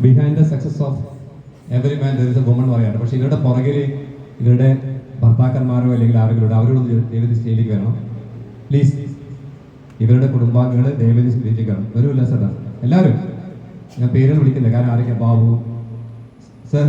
Behind the success of every man there is a woman പറയാണ്. പക്ഷെ ഇവരുടെ പുറകിൽ ഇവരുടെ ഭർത്താക്കന്മാരോ അല്ലെങ്കിൽ ആരെങ്കിലും അവരോട് ദൈവത്തിൽ സ്റ്റേജിലേക്ക് വരണം പ്ലീസ്. ഇവരുടെ കുടുംബാംഗങ്ങൾ ദൈവത്തിൽ സ്റ്റേജിലേക്ക് വരണം. വരുമല്ല സർ? എല്ലാവരും ഞാൻ പേരുകൾ വിളിക്കുന്നില്ല, കാരണം ആരൊക്കെ? ബാബു സർ,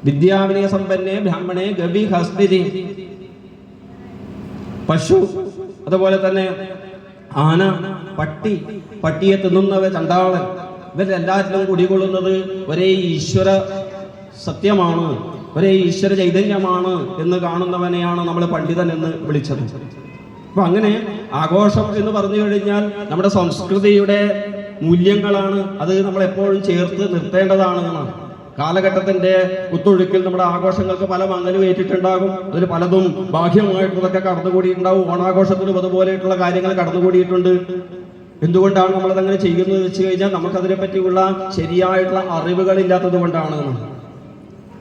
വിദ്യാവിനയ സമ്പന്നെ ബ്രാഹ്മണേ ഗവി ഹസ്തിരി പശു, അതുപോലെ തന്നെ ആന, പട്ടി, പട്ടിയെ തിന്നുന്നവ ചണ്ടാളൻ, ഇവരെല്ലാറ്റിലും കുടികൊള്ളുന്നത് ഒരേ ഈശ്വര സത്യമാണ്, ഒരേ ഈശ്വര ചൈതന്യമാണ് എന്ന് കാണുന്നവനെയാണ് നമ്മൾ പണ്ഡിതൻ എന്ന് വിളിച്ചത്. അപ്പൊ അങ്ങനെ ആഘോഷം എന്ന് പറഞ്ഞു കഴിഞ്ഞാൽ നമ്മുടെ സംസ്കൃതിയുടെ മൂല്യങ്ങളാണ്, അത് നമ്മൾ എപ്പോഴും ചേർത്ത് നിർത്തേണ്ടതാണ് എന്നാണ്. കാലഘട്ടത്തിന്റെ കുത്തൊഴുക്കിൽ നമ്മുടെ ആഘോഷങ്ങൾക്ക് പല മങ്ങലും ഏറ്റിട്ടുണ്ടാകും. അതിൽ പലതും ബാഹ്യമായിട്ടുള്ളതൊക്കെ കടന്നുകൂടിയിട്ടുണ്ടാവും. ഓണാഘോഷത്തിലും അതുപോലെയുള്ള കാര്യങ്ങൾ കടന്നുകൂടിയിട്ടുണ്ട്. എന്തുകൊണ്ടാണ് നമ്മളതങ്ങനെ ചെയ്യുന്നത് വെച്ച് കഴിഞ്ഞാൽ നമുക്കതിനെ പറ്റിയുള്ള ശരിയായിട്ടുള്ള അറിവുകളില്ലാത്തത് കൊണ്ടാണ്.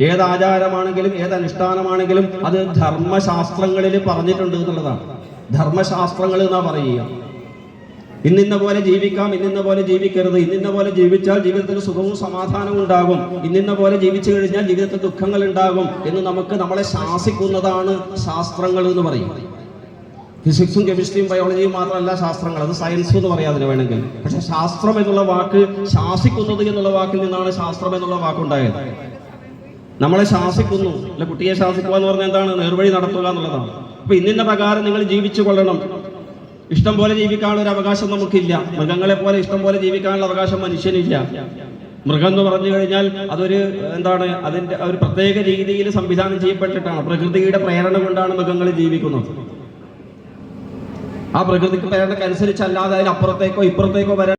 ഏത് ആചാരമാണെങ്കിലും ഏത് അനുഷ്ഠാനമാണെങ്കിലും അത് ധർമ്മശാസ്ത്രങ്ങളിൽ പറഞ്ഞിട്ടുണ്ട് എന്നുള്ളതാണ്. ധർമ്മശാസ്ത്രങ്ങൾ എന്നാ പറയുക. ഇന്നിന്ന പോലെ ജീവിക്കാം, ഇന്നിന്ന പോലെ ജീവിക്കരുത്, ഇന്നിന്ന പോലെ ജീവിച്ചാൽ ജീവിതത്തിൽ സുഖവും സമാധാനവും ഉണ്ടാകും, ഇന്നിന്ന പോലെ ജീവിച്ചു കഴിഞ്ഞാൽ ജീവിതത്തിൽ ദുഃഖങ്ങൾ ഉണ്ടാകും എന്ന് നമ്മളെ ശാസിക്കുന്നതാണ് ശാസ്ത്രങ്ങൾ എന്ന് പറയും. ഫിസിക്സും കെമിസ്ട്രിയും ബയോളജിയും മാത്രമല്ല ശാസ്ത്രങ്ങൾ, അത് സയൻസ് എന്ന് പറയാം അതിന് വേണമെങ്കിൽ. പക്ഷെ ശാസ്ത്രം എന്നുള്ള വാക്ക്, ശാസിക്കുന്നത് എന്നുള്ള വാക്കിൽ നിന്നാണ് ശാസ്ത്രം എന്നുള്ള വാക്കുണ്ടായത്. നമ്മളെ ശാസിക്കുന്നു, അല്ല കുട്ടിയെ ശാസിക്കുക എന്ന് പറഞ്ഞാൽ എന്താണ്? നേർവഴി നടത്തുക എന്നുള്ളതാണ്. അപ്പൊ ഇന്നിന്ന പ്രകാരം നിങ്ങൾ ജീവിച്ചു കൊള്ളണം. ഇഷ്ടം പോലെ ജീവിക്കാനുള്ള ഒരു അവകാശം നമുക്കില്ല. മൃഗങ്ങളെ പോലെ ഇഷ്ടം പോലെ ജീവിക്കാനുള്ള അവകാശം മനുഷ്യനില്ല. മൃഗം എന്ന് പറഞ്ഞു കഴിഞ്ഞാൽ അതൊരു അതിന്റെ ഒരു പ്രത്യേക രീതിയിൽ സംവിധാനം ചെയ്യപ്പെട്ടിട്ടാണ്. പ്രകൃതിയുടെ പ്രേരണ കൊണ്ടാണ് മൃഗങ്ങൾ ജീവിക്കുന്നത്. ആ പ്രകൃതിക്ക് പ്രേരണക്കനുസരിച്ചല്ലാതെ അതിനപ്പുറത്തേക്കോ ഇപ്പുറത്തേക്കോ വരാൻ